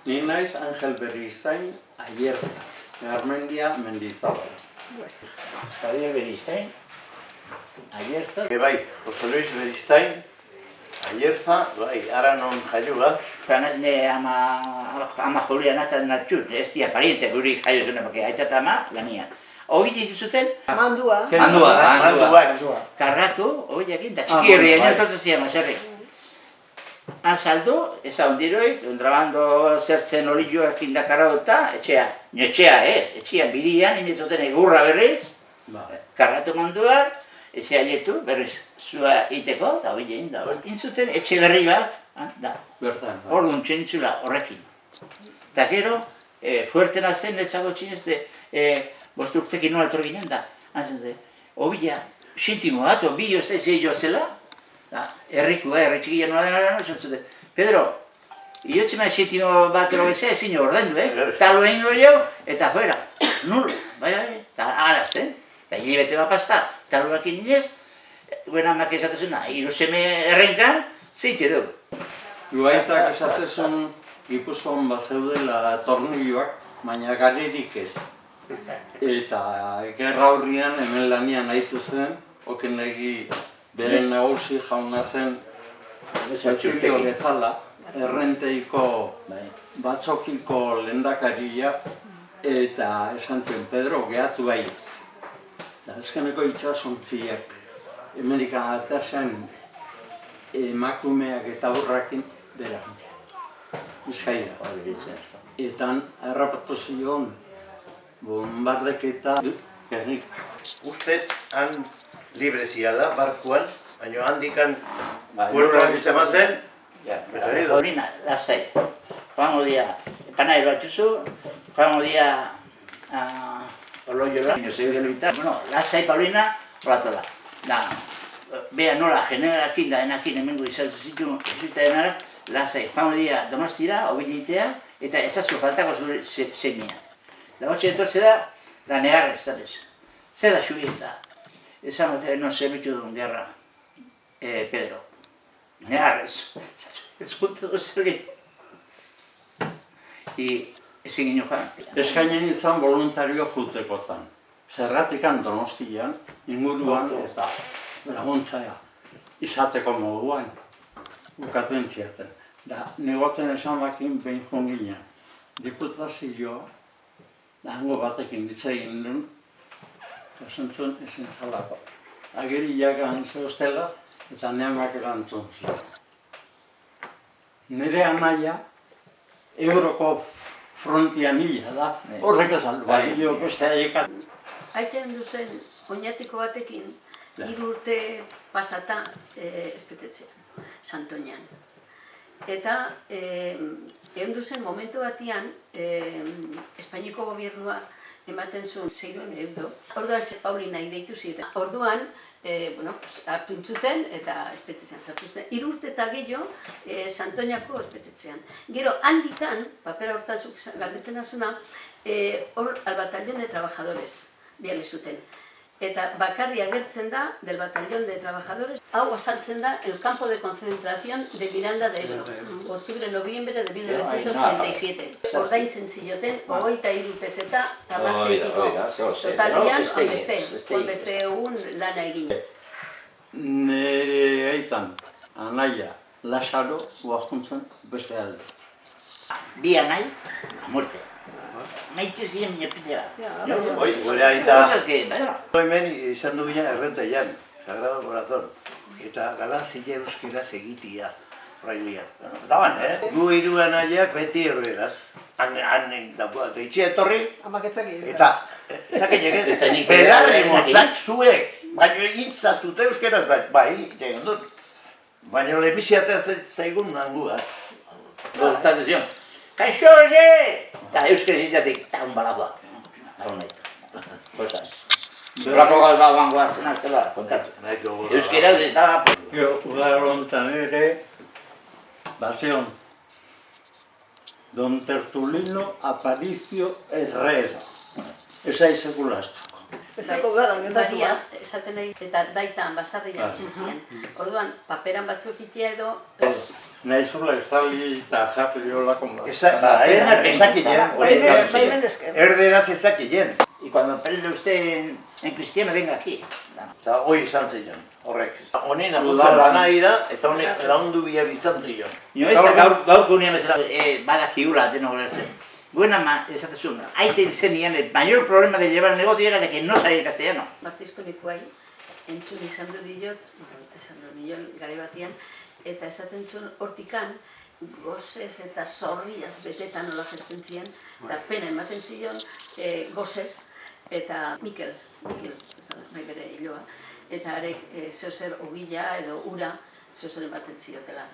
Ni naiz Angel Beristain Ayerza, Garmendia Mendizabal. Javier Beristain Ayerza. Bai, Jose Luis Beristain Ayerza, bai, ara non jaioa. Panazne ama Julian atzat natxut, ez dia pariente guri jaio zuen, porque aita eta ama lanian. Hori dituzuten? Mandua. Mandua. Karratu, hori egin, da txiki herria, entonces zian mazerri. Han saldu, eza ondiroi, kontrabando zertzen olioak indakarra eta etxea ez, etxean birian, inetzuten egurra berriz, karratu mandua, etxea letu, berriz zua iteko, da hori egin da. Intzuten etxe berri bat, da. Hor duntzen zula horrekin. Eta gero, fuertena zen, netzako txinez, bostu urtekin nola etor ginen da. Hobila, xintimo bat, bilo ez da zeio zela, errikua, erritxikia nola dena, esan zute, Pedro, iotxema xintimo bat erogezea ezin ordendu, talo egin jo, eta fuera, nulo, eta alaz, eta hilabete bat pasa, taloak inez, buena amak esatezuna, hiru seme errenkan, zeite du. Luaitak esatezun Gipuzkoan bat zeudela tornilloak, baina garirik ez. Eta gerra aurrian hemen lanian nahitu zen, okenegi beren nagusi jauna zen Cecilio Gezala, errenteiko batzokiko lehendakaria, eta esan zen, Pedro, gehatu bai. Eta eskeneko itxasontziak, Amerikan atasen emakumeak eta burrakin dela gintzen. Bizkaia. Eta harrapatu zion, bombardeketa Gernik. Uste han libre ziala, barkuan, baina handikan puerroak izan zen. Paulina, lasai. Joango dia, panai batzuzu, joango dia oloiola. Bueno, lasai Paulina, horatola. Bea nola, generakin da enakin hemengo izan zitu denara, lasai, joango dia Donostira, obilitea, eta ezazu faltako zure semia. Da hotxe etortze da negarrez, zabez. Zer da xubieta? Esan non zerbitu duen gerra, Pedro. Negarrez. Ez gute du zer gehiago. Ezin ginen joan. Eskainen izan voluntario jutekotan. Zerratikan Donostian, inguruan eta laguntzaia izateko moduan. Bukatu entziaten. Da, negotzen esan bakin behin joan ginen. Diputazioa, hango batekin hitz egin duen, esantzun ezin zalako. Ageri jagan zeustela eta neamak erantzun ziren. Nire anaia, Euroko frontian hila da, horrek esan, balio beste aiekat. Aiten duzen oinatiko batekin, 3 urte pasata espetetzean, Santoñan. Eta egon duzen momentu batian, Espainiko gobernua ematen zuen 600 euro. Orduan Paulina ideitu ziren. Orduan, hartu intzuten eta espetetzean sartu zuten. 3 urte eta gehiago Santoñako espetetzean. Gero handikan, papera hortazuk galdetzen azuna, hor al batallón de trabajadores biali zuten. Eta bakarri agertzen da del batallón de trabajadores. Hau azaltzen da el campo de concentración de Miranda de Ebro, octubre-noviembre de 1937. Ordaintzen zioten, 23 peseta, tamaseitiko. Totalian, onbeste egun lana egin. Nire aitan, anaia, Lasaro, guakuntzen beste alde. Bi anai, a muerte. Maite ziren minopidea. Oi, gure aita. Hemen izan du ginen errentaian, Sagrado Corazón. Eta gala zile euskeraz egitia, frailian. Daban, Gu hiru anaiak beti erderaz. Han dagoa, eta itxea etorri. Eta, zaken egen, belarri motzak zuek. Baina egintza zute euskeraz, bai, egin dut. Baina lehenbiziatea zaigun nangua. Gortatu zion. Kaixo, eta euskera zitatik, eta un balagoa. Hau nahi. Bosaz. Horako galba bangoa zena zela, kontatu. Euskera ez da... Udar honetan ere, bazion, Don Tertulino Aparicio Herrera. Eza izekulaztuko. Baria, esaten nahi, eta daitan basarriak izan ziren. Orduan, paperan batzuk itea edo... Naizula estali eta japri olako erderaz ezakien. Y cuando aprende usted en cristiano, venga aquí. Eta hoi izan zion, horrek. Honen aputzen lanai da, eta honek laundu bila bizan zion. Yo esta gaurko unia bezala, badakiula deno lertzen. Buena, esatezun, aite hil zenian, el mayor problema de llevar el negocio era de que no sabía castellano. Martizko nikuai, entzun izan du diot, esan du nion gari batian, eta esaten zuen hortikan, gozez eta zorriaz betetan nola gesten ziren, eta pena ematen zion gozez, eta Mikel, nahi bere hiloa, eta arek zeozer ogila edo ura zeozer ematen ziotela.